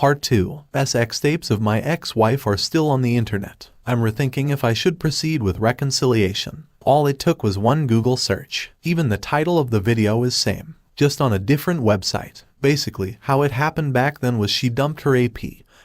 Part 2. Sex tapes of my ex-wife are still on the internet. I'm rethinking if I should proceed with reconciliation. All it took was one Google search. Even the title of the video is same, just on a different website. Basically, how it happened back then was she dumped her AP,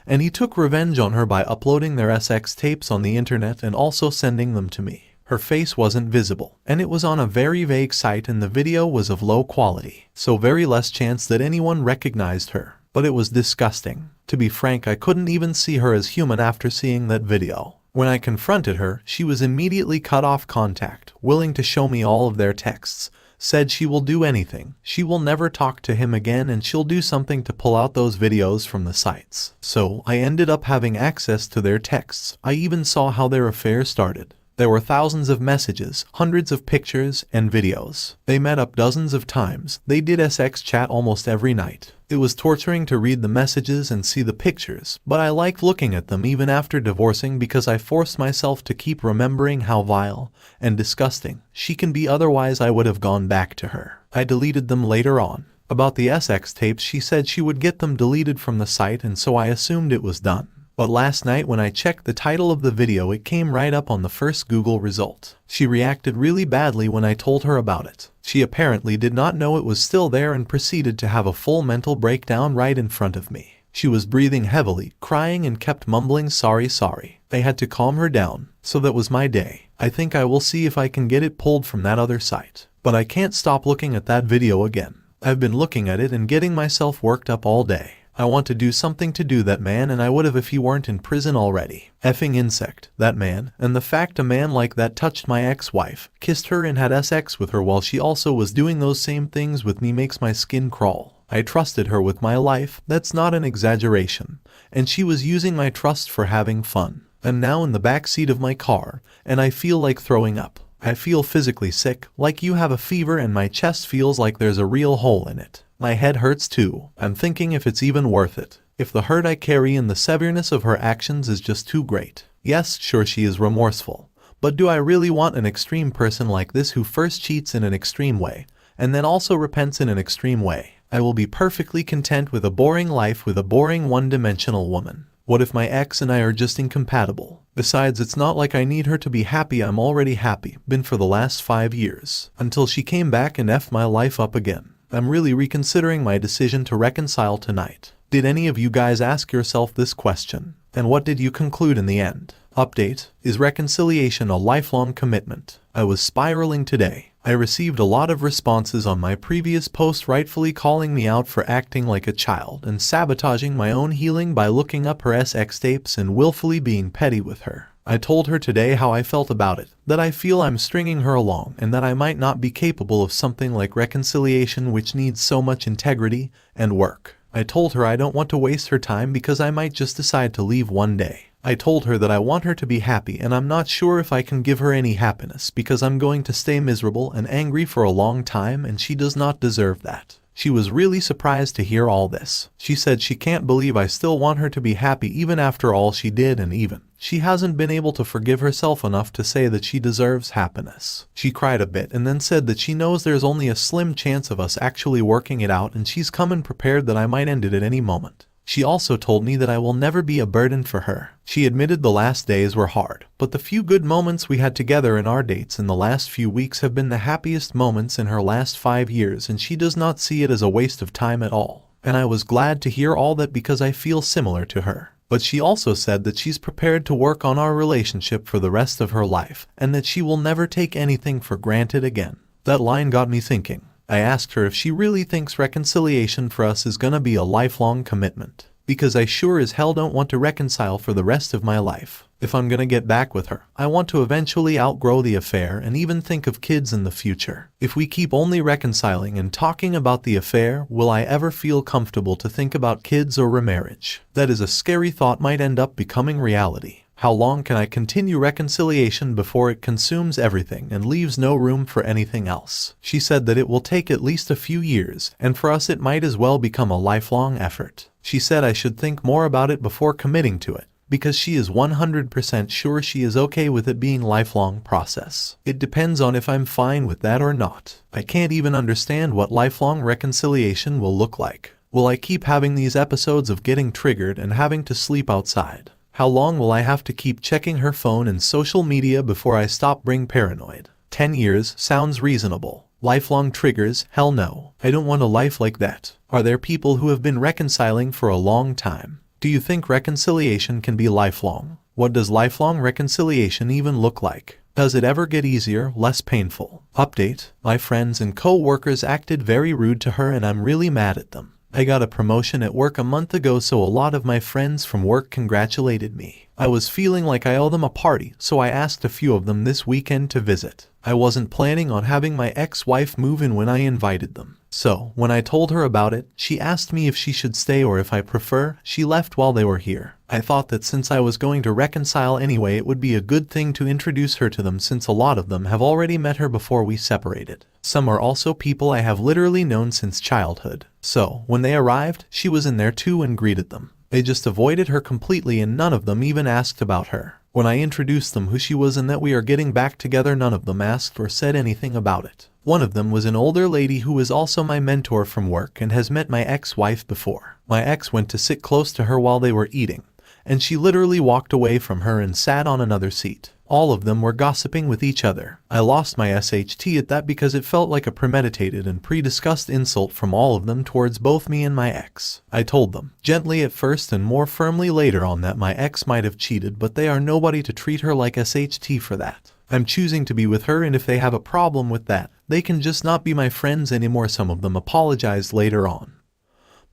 and he took revenge on her by uploading their sex tapes on the internet and also sending them to me. Her face wasn't visible, and it was on a very vague site, and the video was of low quality, so very less chance that anyone recognized her. But it was disgusting. To be frank, I couldn't even see her as human after seeing that video. When I confronted her, she was immediately cut off contact, willing to show me all of their texts, said she will do anything, she will never talk to him again, and she'll do something to pull out those videos from the sites. So, I ended up having access to their texts. I even saw how their affair started. There were thousands of messages, hundreds of pictures, and videos. They met up dozens of times. They did sex chat almost every night. It was torturing to read the messages and see the pictures, but I liked looking at them even after divorcing because I forced myself to keep remembering how vile and disgusting she can be, otherwise I would have gone back to her. I deleted them later on. About the sex tapes, she said she would get them deleted from the site, and so I assumed it was done. But last night when I checked the title of the video, it came right up on the first Google result. She reacted really badly when I told her about it. She apparently did not know it was still there and proceeded to have a full mental breakdown right in front of me. She was breathing heavily, crying, and kept mumbling sorry. I had to calm her down, so that was my day. I think I will see if I can get it pulled from that other site. But I can't stop looking at that video again. I've been looking at it and getting myself worked up all day. I want to do something to do that man, and I would have if he weren't in prison already. Effing insect, that man, and the fact a man like that touched my ex-wife, kissed her, and had sex with her while she also was doing those same things with me makes my skin crawl. I trusted her with my life, that's not an exaggeration, and she was using my trust for having fun. I'm now in the back seat of my car, and I feel like throwing up. I feel physically sick, like you have a fever, and my chest feels like there's a real hole in it. My head hurts too. I'm thinking if it's even worth it. If the hurt I carry and the severeness of her actions is just too great. Yes, sure, she is remorseful. But do I really want an extreme person like this who first cheats in an extreme way, and then also repents in an extreme way? I will be perfectly content with a boring life with a boring one-dimensional woman. What if my ex and I are just incompatible? Besides, it's not like I need her to be happy. I'm already happy, been for the last 5 years, until she came back and effed my life up again. I'm really reconsidering my decision to reconcile tonight. Did any of you guys ask yourself this question? And what did you conclude in the end? Update: is reconciliation a lifelong commitment? I was spiraling today. I received a lot of responses on my previous post, rightfully calling me out for acting like a child and sabotaging my own healing by looking up her sex tapes and willfully being petty with her. I told her today how I felt about it, that I feel I'm stringing her along, and that I might not be capable of something like reconciliation, which needs so much integrity and work. I told her I don't want to waste her time because I might just decide to leave one day. I told her that I want her to be happy, and I'm not sure if I can give her any happiness because I'm going to stay miserable and angry for a long time, and she does not deserve that. She was really surprised to hear all this. She said she can't believe I still want her to be happy even after all she did, and even she hasn't been able to forgive herself enough to say that she deserves happiness. She cried a bit and then said that she knows there's only a slim chance of us actually working it out, and she's come and prepared that I might end it at any moment. She also told me that I will never be a burden for her. She admitted the last days were hard, but the few good moments we had together in our dates in the last few weeks have been the happiest moments in her last 5 years, and she does not see it as a waste of time at all. And I was glad to hear all that because I feel similar to her. But she also said that she's prepared to work on our relationship for the rest of her life, and that she will never take anything for granted again. That line got me thinking. I asked her if she really thinks reconciliation for us is gonna be a lifelong commitment. Because I sure as hell don't want to reconcile for the rest of my life. If I'm gonna get back with her, I want to eventually outgrow the affair and even think of kids in the future. If we keep only reconciling and talking about the affair, will I ever feel comfortable to think about kids or remarriage? That is a scary thought, might end up becoming reality. How long can I continue reconciliation before it consumes everything and leaves no room for anything else? She said that it will take at least a few years, and for us it might as well become a lifelong effort. She said I should think more about it before committing to it, because she is 100% sure she is okay with it being a lifelong process. It depends on if I'm fine with that or not. I can't even understand what lifelong reconciliation will look like. Will I keep having these episodes of getting triggered and having to sleep outside? How long will I have to keep checking her phone and social media before I stop being paranoid? 10 years sounds reasonable. Lifelong triggers? Hell no. I don't want a life like that. Are there people who have been reconciling for a long time? Do you think reconciliation can be lifelong? What does lifelong reconciliation even look like? Does it ever get easier, less painful? Update: my friends and co-workers acted very rude to her and I'm really mad at them. I got a promotion at work a month ago, so a lot of my friends from work congratulated me. I was feeling like I owe them a party, so I asked a few of them this weekend to visit. I wasn't planning on having my ex-wife move in when I invited them. So, when I told her about it, she asked me if she should stay or if I prefer she left while they were here. I thought that since I was going to reconcile anyway, it would be a good thing to introduce her to them, since a lot of them have already met her before we separated. Some are also people I have literally known since childhood. So, when they arrived, she was in there too and greeted them. They just avoided her completely and none of them even asked about her. When I introduced them who she was and that we are getting back together, none of them asked or said anything about it. One of them was an older lady who is also my mentor from work and has met my ex-wife before. My ex went to sit close to her while they were eating, and she literally walked away from her and sat on another seat. All of them were gossiping with each other. I lost my SHT at that because it felt like a premeditated and pre-discussed insult from all of them towards both me and my ex. I told them, gently at first and more firmly later on, that my ex might have cheated, but they are nobody to treat her like SHT for that. I'm choosing to be with her, and if they have a problem with that, they can just not be my friends anymore. Some of them apologized later on,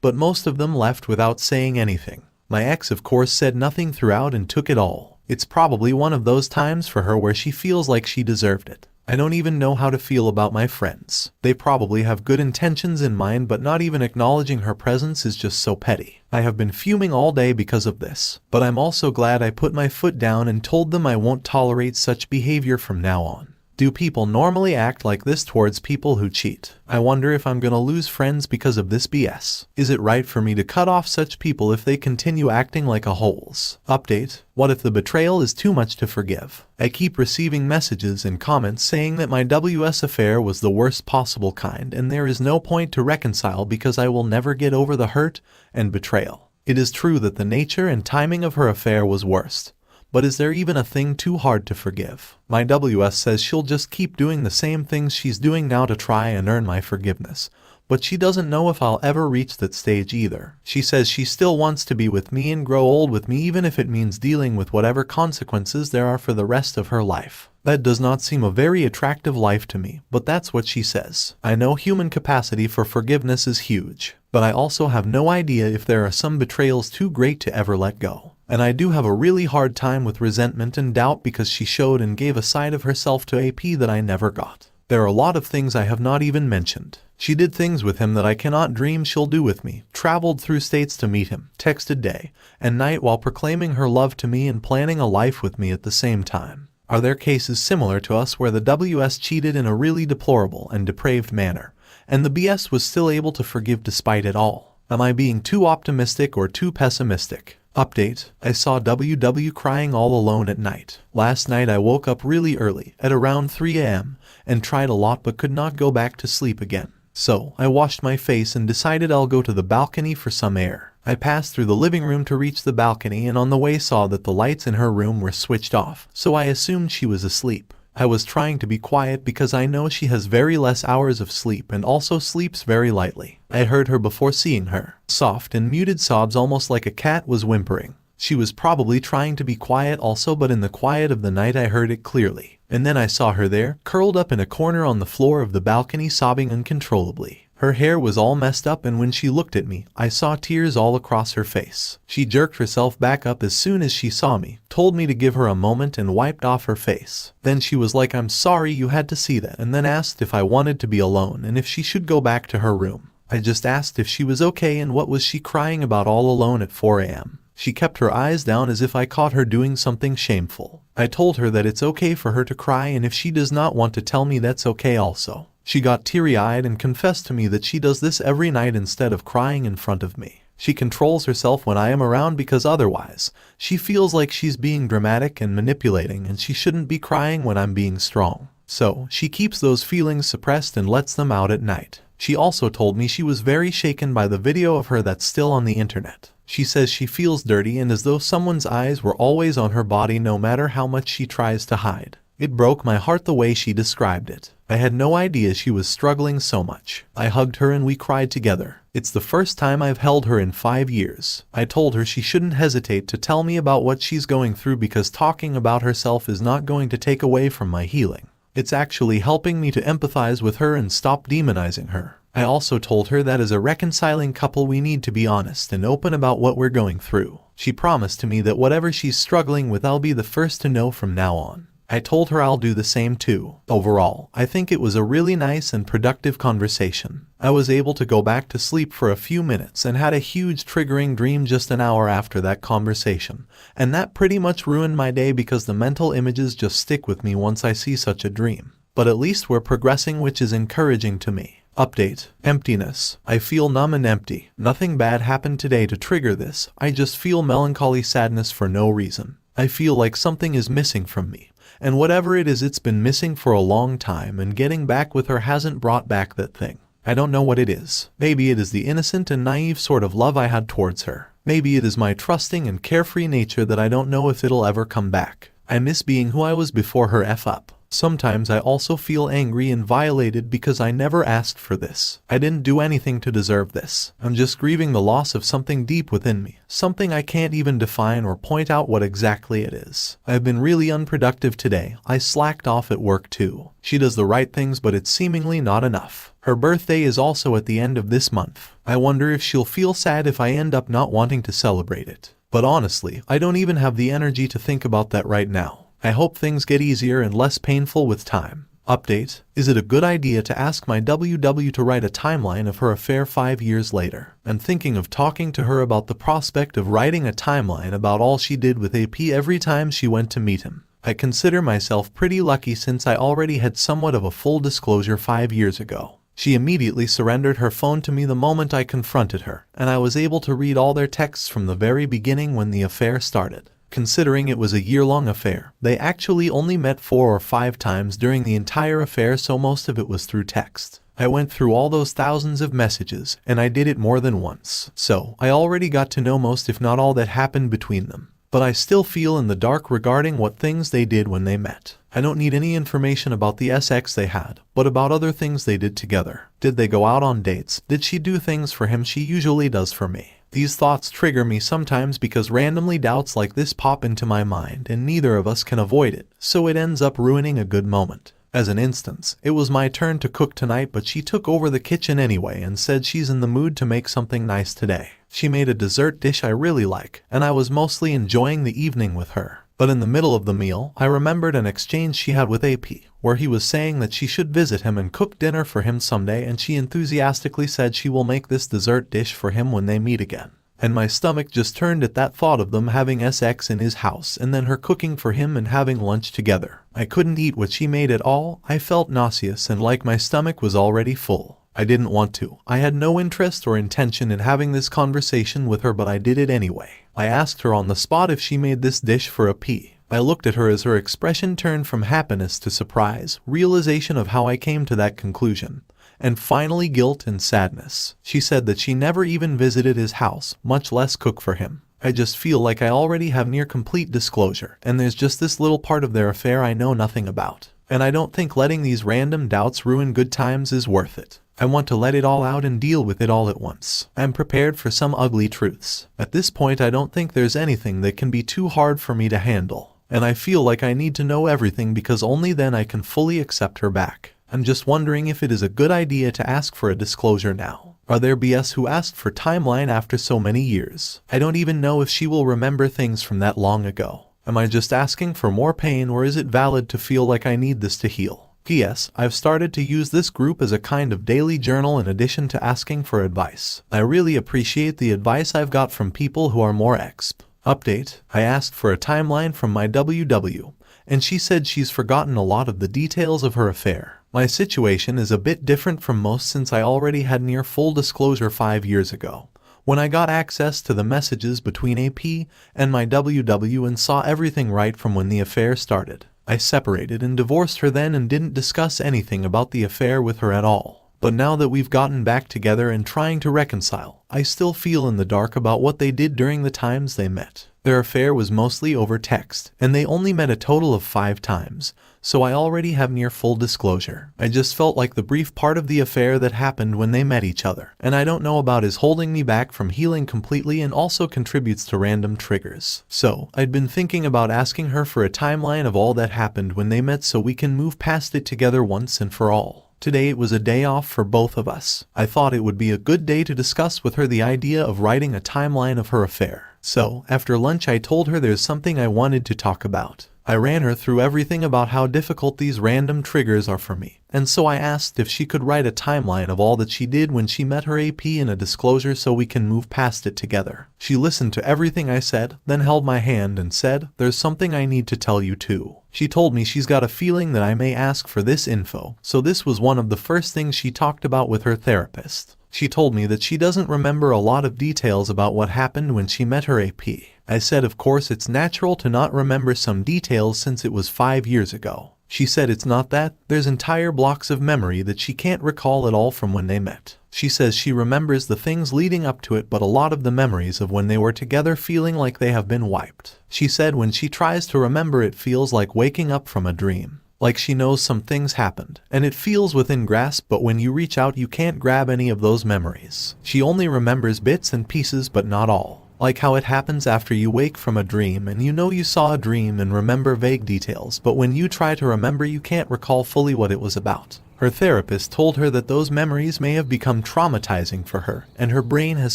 but most of them left without saying anything. My ex of course said nothing throughout and took it all. It's probably one of those times for her where she feels like she deserved it. I don't even know how to feel about my friends. They probably have good intentions in mind, but not even acknowledging her presence is just so petty. I have been fuming all day because of this, but I'm also glad I put my foot down and told them I won't tolerate such behavior from now on. Do people normally act like this towards people who cheat? I wonder if I'm gonna lose friends because of this BS. Is it right for me to cut off such people if they continue acting like a holes? Update: what if the betrayal is too much to forgive? I keep receiving messages and comments saying that my WS affair was the worst possible kind and there is no point to reconcile because I will never get over the hurt and betrayal. It is true that the nature and timing of her affair was worst. But is there even a thing too hard to forgive? My WS says she'll just keep doing the same things she's doing now to try and earn my forgiveness. But she doesn't know if I'll ever reach that stage either. She says she still wants to be with me and grow old with me, even if it means dealing with whatever consequences there are for the rest of her life. That does not seem a very attractive life to me, but that's what she says. I know human capacity for forgiveness is huge, but I also have no idea if there are some betrayals too great to ever let go. And I do have a really hard time with resentment and doubt because she showed and gave a side of herself to AP that I never got. There are a lot of things I have not even mentioned. She did things with him that I cannot dream she'll do with me, traveled through states to meet him, texted day and night while proclaiming her love to me and planning a life with me at the same time. Are there cases similar to us where the WS cheated in a really deplorable and depraved manner, and the BS was still able to forgive despite it all? Am I being too optimistic or too pessimistic? Update: I saw WW crying all alone at night. Last night I woke up really early, at around 3 a.m., and tried a lot but could not go back to sleep again. So, I washed my face and decided I'll go to the balcony for some air. I passed through the living room to reach the balcony and on the way saw that the lights in her room were switched off, so I assumed she was asleep. I was trying to be quiet because I know she has very less hours of sleep and also sleeps very lightly. I heard her before seeing her. Soft and muted sobs, almost like a cat was whimpering. She was probably trying to be quiet also, but in the quiet of the night I heard it clearly. And then I saw her there, curled up in a corner on the floor of the balcony, sobbing uncontrollably. Her hair was all messed up, and when she looked at me, I saw tears all across her face. She jerked herself back up as soon as she saw me, told me to give her a moment and wiped off her face. Then she was like, "I'm sorry you had to see that," and then asked if I wanted to be alone and if she should go back to her room. I just asked if she was okay and what was she crying about all alone at 4 a.m. She kept her eyes down as if I caught her doing something shameful. I told her that it's okay for her to cry and if she does not want to tell me, that's okay also. She got teary-eyed and confessed to me that she does this every night instead of crying in front of me. She controls herself when I am around because otherwise, she feels like she's being dramatic and manipulating and she shouldn't be crying when I'm being strong. So, she keeps those feelings suppressed and lets them out at night. She also told me she was very shaken by the video of her that's still on the internet. She says she feels dirty and as though someone's eyes were always on her body no matter how much she tries to hide. It broke my heart the way she described it. I had no idea she was struggling so much. I hugged her and we cried together. It's the first time I've held her in 5 years. I told her she shouldn't hesitate to tell me about what she's going through because talking about herself is not going to take away from my healing. It's actually helping me to empathize with her and stop demonizing her. I also told her that as a reconciling couple we need to be honest and open about what we're going through. She promised to me that whatever she's struggling with I'll be the first to know from now on. I told her I'll do the same too. Overall, I think it was a really nice and productive conversation. I was able to go back to sleep for a few minutes and had a huge triggering dream just an hour after that conversation. And that pretty much ruined my day because the mental images just stick with me once I see such a dream. But at least we're progressing, which is encouraging to me. Update. Emptiness. I feel numb and empty. Nothing bad happened today to trigger this. I just feel melancholy sadness for no reason. I feel like something is missing from me. And whatever it is, it's been missing for a long time and getting back with her hasn't brought back that thing. I don't know what it is. Maybe it is the innocent and naive sort of love I had towards her. Maybe it is my trusting and carefree nature that I don't know if it'll ever come back. I miss being who I was before her F-up. Sometimes I also feel angry and violated because I never asked for this. I didn't do anything to deserve this. I'm just grieving the loss of something deep within me. Something I can't even define or point out what exactly it is. I've been really unproductive today. I slacked off at work too. She does the right things, but it's seemingly not enough. Her birthday is also at the end of this month. I wonder if she'll feel sad if I end up not wanting to celebrate it. But honestly, I don't even have the energy to think about that right now. I hope things get easier and less painful with time. Update. Is it a good idea to ask my WW to write a timeline of her affair 5 years later? I'm thinking of talking to her about the prospect of writing a timeline about all she did with AP every time she went to meet him. I consider myself pretty lucky since I already had somewhat of a full disclosure 5 years ago. She immediately surrendered her phone to me the moment I confronted her, and I was able to read all their texts from the very beginning when the affair started. Considering it was a year-long affair, they actually only met 4 or 5 times during the entire affair, so most of it was through text. I went through all those thousands of messages, and I did it more than once, so I already got to know most if not all that happened between them. But I still feel in the dark regarding what things they did when they met. I don't need any information about the sex they had, but about other things they did together. Did they go out on dates? Did she do things for him she usually does for me? These thoughts trigger me sometimes because randomly doubts like this pop into my mind and neither of us can avoid it, so it ends up ruining a good moment. As an instance, it was my turn to cook tonight, but she took over the kitchen anyway and said she's in the mood to make something nice today. She made a dessert dish I really like, and I was mostly enjoying the evening with her. But in the middle of the meal, I remembered an exchange she had with AP, where he was saying that she should visit him and cook dinner for him someday, and she enthusiastically said she will make this dessert dish for him when they meet again. And my stomach just turned at that thought of them having sex in his house and then her cooking for him and having lunch together. I couldn't eat what she made at all. I felt nauseous and like my stomach was already full. I didn't want to. I had no interest or intention in having this conversation with her, but I did it anyway. I asked her on the spot if she made this dish for AP. I looked at her as her expression turned from happiness to surprise, realization of how I came to that conclusion, and finally guilt and sadness. She said that she never even visited his house, much less cook for him. I just feel like I already have near complete disclosure, and there's just this little part of their affair I know nothing about. And I don't think letting these random doubts ruin good times is worth it. I want to let it all out and deal with it all at once. I'm prepared for some ugly truths. At this point, I don't think there's anything that can be too hard for me to handle. And I feel like I need to know everything because only then I can fully accept her back. I'm just wondering if it is a good idea to ask for a disclosure now. Are there BS who asked for timeline after so many years? I don't even know if she will remember things from that long ago. Am I just asking for more pain, or is it valid to feel like I need this to heal? P.S. I've started to use this group as a kind of daily journal in addition to asking for advice. I really appreciate the advice I've got from people who are more exp. Update. I asked for a timeline from my WW, and she said she's forgotten a lot of the details of her affair. My situation is a bit different from most since I already had near full disclosure 5 years ago, when I got access to the messages between AP and my WW and saw everything right from when the affair started. I separated and divorced her then and didn't discuss anything about the affair with her at all. But now that we've gotten back together and trying to reconcile, I still feel in the dark about what they did during the times they met. Their affair was mostly over text, and they only met a total of 5 times, so I already have near full disclosure. I just felt like the brief part of the affair that happened when they met each other, and I don't know about, is holding me back from healing completely and also contributes to random triggers. So, I'd been thinking about asking her for a timeline of all that happened when they met so we can move past it together once and for all. Today it was a day off for both of us. I thought it would be a good day to discuss with her the idea of writing a timeline of her affair. So, after lunch I told her there's something I wanted to talk about. I ran her through everything about how difficult these random triggers are for me, and so I asked if she could write a timeline of all that she did when she met her AP in a disclosure so we can move past it together. She listened to everything I said, then held my hand and said, "There's something I need to tell you too." She told me she's got a feeling that I may ask for this info, so this was one of the first things she talked about with her therapist. She told me that she doesn't remember a lot of details about what happened when she met her AP. I said of course it's natural to not remember some details since it was 5 years ago. She said it's not that, there's entire blocks of memory that she can't recall at all from when they met. She says she remembers the things leading up to it, but a lot of the memories of when they were together feeling like they have been wiped. She said when she tries to remember it feels like waking up from a dream. Like she knows some things happened, and it feels within grasp, but when you reach out you can't grab any of those memories. She only remembers bits and pieces but not all. Like how it happens after you wake from a dream and you know you saw a dream and remember vague details, but when you try to remember you can't recall fully what it was about. Her therapist told her that those memories may have become traumatizing for her, and her brain has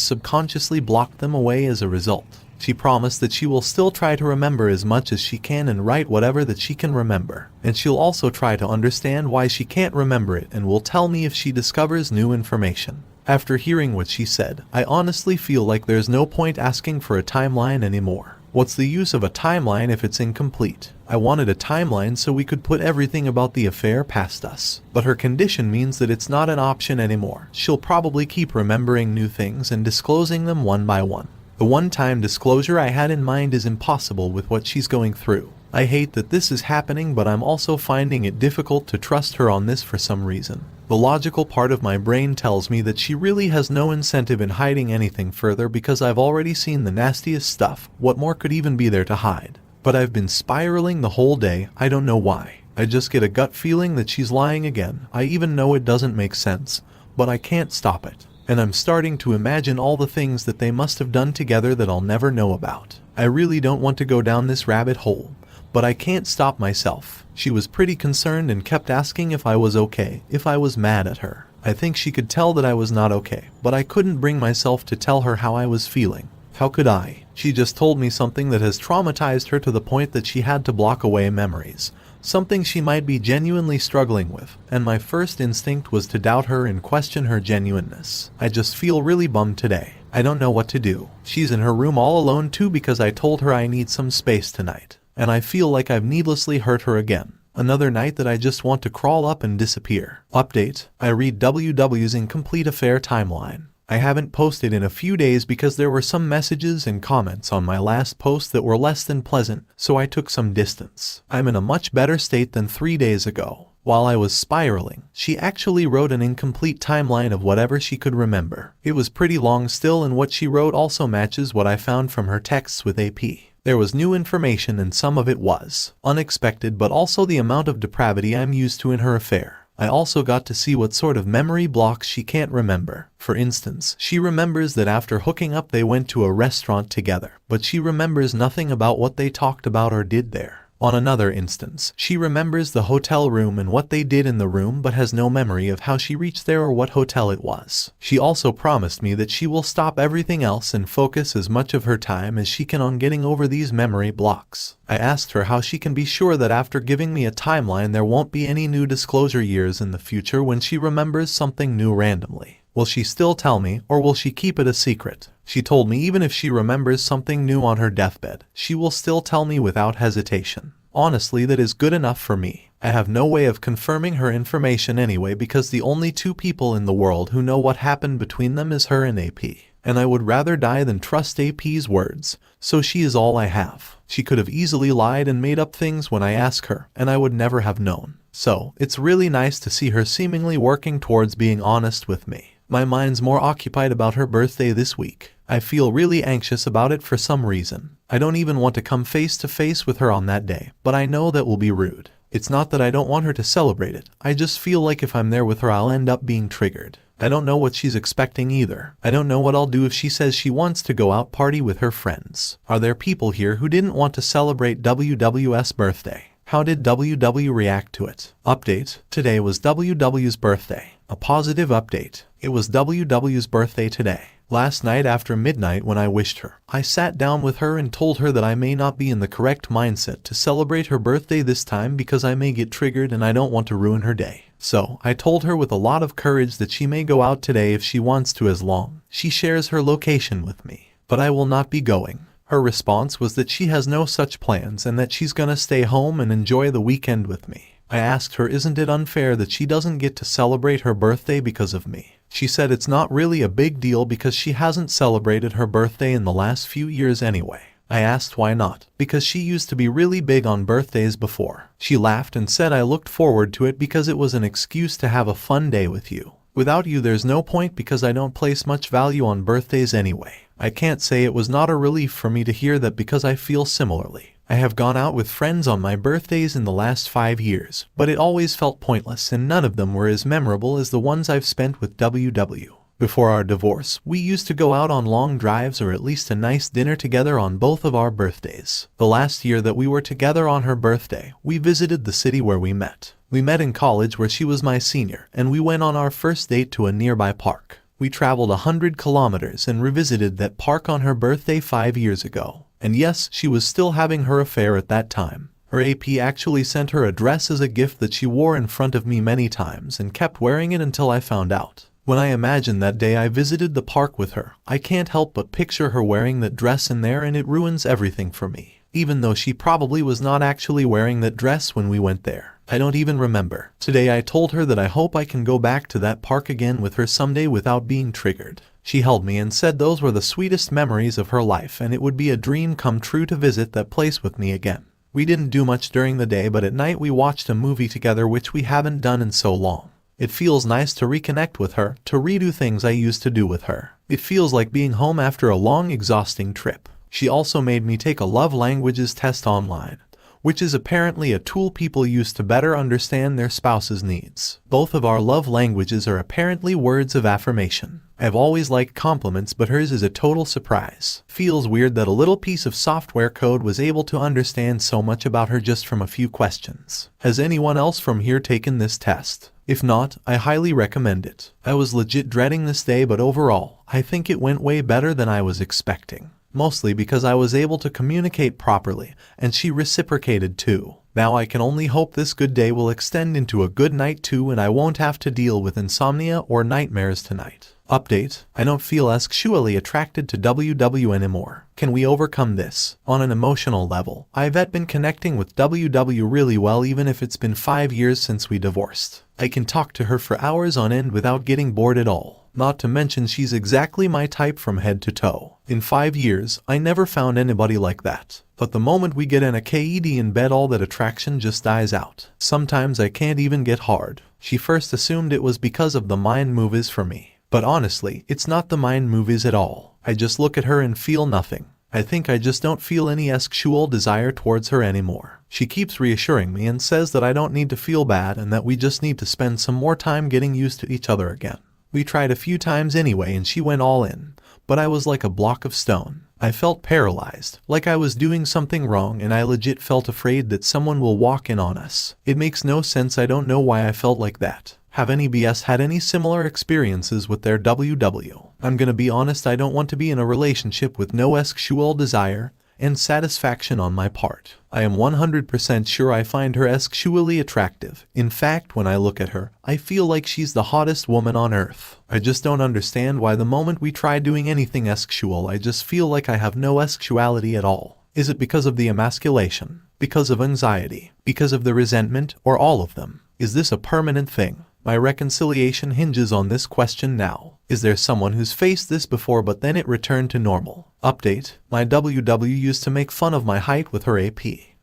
subconsciously blocked them away as a result. She promised that she will still try to remember as much as she can and write whatever that she can remember. And she'll also try to understand why she can't remember it and will tell me if she discovers new information. After hearing what she said, I honestly feel like there's no point asking for a timeline anymore. What's the use of a timeline if it's incomplete? I wanted a timeline so we could put everything about the affair past us. But her condition means that it's not an option anymore. She'll probably keep remembering new things and disclosing them one by one. The one-time disclosure I had in mind is impossible with what she's going through. I hate that this is happening, but I'm also finding it difficult to trust her on this for some reason. The logical part of my brain tells me that she really has no incentive in hiding anything further because I've already seen the nastiest stuff. What more could even be there to hide? But I've been spiraling the whole day, I don't know why. I just get a gut feeling that she's lying again. I even know it doesn't make sense, but I can't stop it. And I'm starting to imagine all the things that they must have done together that I'll never know about. I really don't want to go down this rabbit hole, but I can't stop myself. She was pretty concerned and kept asking if I was okay, if I was mad at her. I think she could tell that I was not okay, but I couldn't bring myself to tell her how I was feeling. How could I? She just told me something that has traumatized her to the point that she had to block away memories. Something she might be genuinely struggling with, and my first instinct was to doubt her and question her genuineness. I just feel really bummed today. I don't know what to do. She's in her room all alone too because I told her I need some space tonight. And I feel like I've needlessly hurt her again. Another night that I just want to crawl up and disappear. Update: I read WW's incomplete affair timeline. I haven't posted in a few days because there were some messages and comments on my last post that were less than pleasant, so I took some distance. I'm in a much better state than 3 days ago. While I was spiraling, she actually wrote an incomplete timeline of whatever she could remember. It was pretty long still, and what she wrote also matches what I found from her texts with AP. There was new information and some of it was unexpected, but also the amount of depravity I'm used to in her affair. I also got to see what sort of memory blocks she can't remember. For instance, she remembers that after hooking up they went to a restaurant together, but she remembers nothing about what they talked about or did there. On another instance, she remembers the hotel room and what they did in the room but has no memory of how she reached there or what hotel it was. She also promised me that she will stop everything else and focus as much of her time as she can on getting over these memory blocks. I asked her how she can be sure that after giving me a timeline there won't be any new disclosure years in the future when she remembers something new randomly. Will she still tell me, or will she keep it a secret? She told me even if she remembers something new on her deathbed, she will still tell me without hesitation. Honestly, that is good enough for me. I have no way of confirming her information anyway because the only 2 people in the world who know what happened between them is her and AP. And I would rather die than trust AP's words, so she is all I have. She could have easily lied and made up things when I ask her, and I would never have known. So, it's really nice to see her seemingly working towards being honest with me. My mind's more occupied about her birthday this week. I feel really anxious about it for some reason. I don't even want to come face to face with her on that day, but I know that will be rude. It's not that I don't want her to celebrate it, I just feel like if I'm there with her I'll end up being triggered. I don't know what she's expecting either. I don't know what I'll do if she says she wants to go out party with her friends. Are there people here who didn't want to celebrate WW's birthday? How did WW react to it? Update: today was WW's birthday. A positive update: it was WW's birthday today. Last night after midnight when I wished her, I sat down with her and told her that I may not be in the correct mindset to celebrate her birthday this time because I may get triggered and I don't want to ruin her day. So, I told her with a lot of courage that she may go out today if she wants to as long she shares her location with me. But I will not be going. Her response was that she has no such plans and that she's gonna stay home and enjoy the weekend with me. I asked her, isn't it unfair that she doesn't get to celebrate her birthday because of me? She said it's not really a big deal because she hasn't celebrated her birthday in the last few years anyway. I asked why not, because she used to be really big on birthdays before. She laughed and said I looked forward to it because it was an excuse to have a fun day with you. Without you there's no point because I don't place much value on birthdays anyway. I can't say it was not a relief for me to hear that because I feel similarly. I have gone out with friends on my birthdays in the last 5 years, but it always felt pointless and none of them were as memorable as the ones I've spent with WW. Before our divorce, we used to go out on long drives or at least a nice dinner together on both of our birthdays. The last year that we were together on her birthday, we visited the city where we met. We met in college where she was my senior, and we went on our first date to a nearby park. We traveled 100 kilometers and revisited that park on her birthday 5 years ago. And yes, she was still having her affair at that time. Her AP actually sent her a dress as a gift that she wore in front of me many times and kept wearing it until I found out. When I imagine that day I visited the park with her, I can't help but picture her wearing that dress in there and it ruins everything for me. Even though she probably was not actually wearing that dress when we went there. I don't even remember. Today I told her that I hope I can go back to that park again with her someday without being triggered. She held me and said those were the sweetest memories of her life and it would be a dream come true to visit that place with me again. We didn't do much during the day, but at night we watched a movie together, which we haven't done in so long. It feels nice to reconnect with her, to redo things I used to do with her. It feels like being home after a long, exhausting trip. She also made me take a love languages test online, which is apparently a tool people use to better understand their spouse's needs. Both of our love languages are apparently words of affirmation. I've always liked compliments, but hers is a total surprise. Feels weird that a little piece of software code was able to understand so much about her just from a few questions. Has anyone else from here taken this test? If not, I highly recommend it. I was legit dreading this day, but overall, I think it went way better than I was expecting. Mostly because I was able to communicate properly, and she reciprocated too. Now I can only hope this good day will extend into a good night too and I won't have to deal with insomnia or nightmares tonight. Update: I don't feel sexually attracted to WW anymore. Can we overcome this? On an emotional level, I've been connecting with WW really well even if it's been 5 years since we divorced. I can talk to her for hours on end without getting bored at all. Not to mention she's exactly my type from head to toe. In 5 years, I never found anybody like that. But the moment we get in a KED in bed, all that attraction just dies out. Sometimes I can't even get hard. She first assumed it was because of the mind movies for me. But honestly, it's not the mind movies at all. I just look at her and feel nothing. I think I just don't feel any sexual desire towards her anymore. She keeps reassuring me and says that I don't need to feel bad and that we just need to spend some more time getting used to each other again. We tried a few times anyway and she went all in, but I was like a block of stone. I felt paralyzed, like I was doing something wrong, and I legit felt afraid that someone will walk in on us. It makes no sense. I don't know why I felt like that. Have any BS had any similar experiences with their WW? I'm gonna be honest, I don't want to be in a relationship with no sexual desire and satisfaction on my part. I am 100% sure I find her sexually attractive. In fact, when I look at her, I feel like she's the hottest woman on earth. I just don't understand why the moment we try doing anything sexual, I just feel like I have no sexuality at all. Is it because of the emasculation? Because of anxiety? Because of the resentment? Or all of them? Is this a permanent thing? My reconciliation hinges on this question now. Is there someone who's faced this before but then it returned to normal? Update: my WW used to make fun of my height with her AP.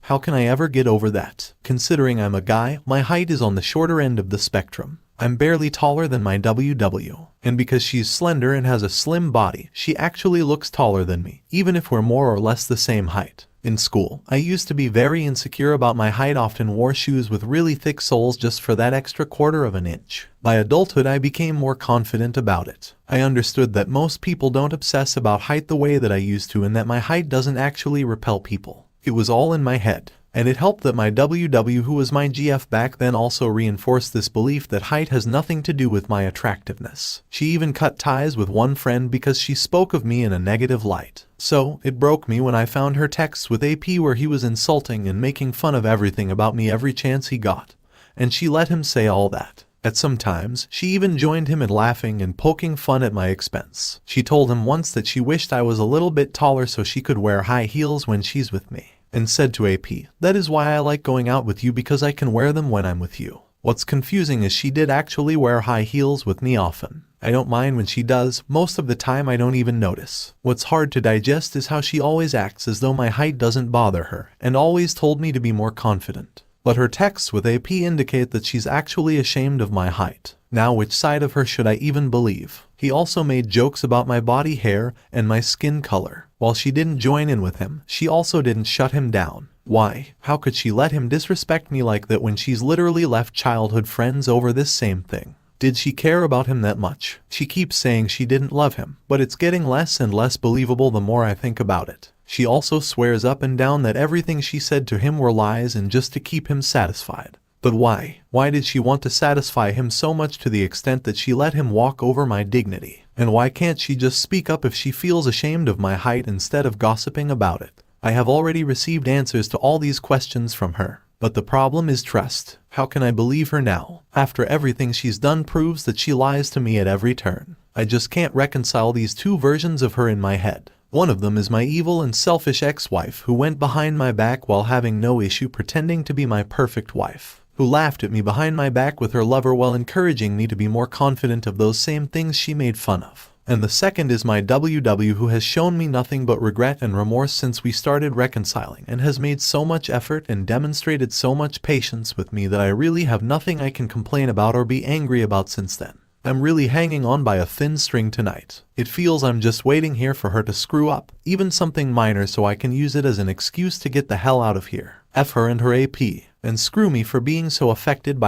How can I ever get over that? Considering I'm a guy, my height is on the shorter end of the spectrum. I'm barely taller than my WW. And because she's slender and has a slim body, she actually looks taller than me, even if we're more or less the same height. In school, I used to be very insecure about my height, often wore shoes with really thick soles just for that extra quarter of an inch. By adulthood, I became more confident about it. I understood that most people don't obsess about height the way that I used to, and that my height doesn't actually repel people. It was all in my head. And it helped that my WW, who was my GF back then, also reinforced this belief that height has nothing to do with my attractiveness. She even cut ties with one friend because she spoke of me in a negative light. So, it broke me when I found her texts with AP where he was insulting and making fun of everything about me every chance he got. And she let him say all that. At some times, she even joined him in laughing and poking fun at my expense. She told him once that she wished I was a little bit taller so she could wear high heels when she's with me. And said to AP, "That is why I like going out with you, because I can wear them when I'm with you." What's confusing is she did actually wear high heels with me often. I don't mind when she does, most of the time I don't even notice. What's hard to digest is how she always acts as though my height doesn't bother her, and always told me to be more confident. But her texts with AP indicate that she's actually ashamed of my height. Now which side of her should I even believe? He also made jokes about my body hair and my skin color. While she didn't join in with him, she also didn't shut him down. Why? How could she let him disrespect me like that when she's literally left childhood friends over this same thing? Did she care about him that much? She keeps saying she didn't love him, but it's getting less and less believable the more I think about it. She also swears up and down that everything she said to him were lies and just to keep him satisfied. But why? Why did she want to satisfy him so much to the extent that she let him walk over my dignity? And why can't she just speak up if she feels ashamed of my height instead of gossiping about it? I have already received answers to all these questions from her. But the problem is trust. How can I believe her now? After everything she's done proves that she lies to me at every turn. I just can't reconcile these two versions of her in my head. One of them is my evil and selfish ex-wife who went behind my back while having no issue pretending to be my perfect wife, who laughed at me behind my back with her lover while encouraging me to be more confident of those same things she made fun of. And the second is my WW who has shown me nothing but regret and remorse since we started reconciling, and has made so much effort and demonstrated so much patience with me that I really have nothing I can complain about or be angry about since then. I'm really hanging on by a thin string tonight. It feels I'm just waiting here for her to screw up, even something minor, so I can use it as an excuse to get the hell out of here. F her and her AP, and screw me for being so affected by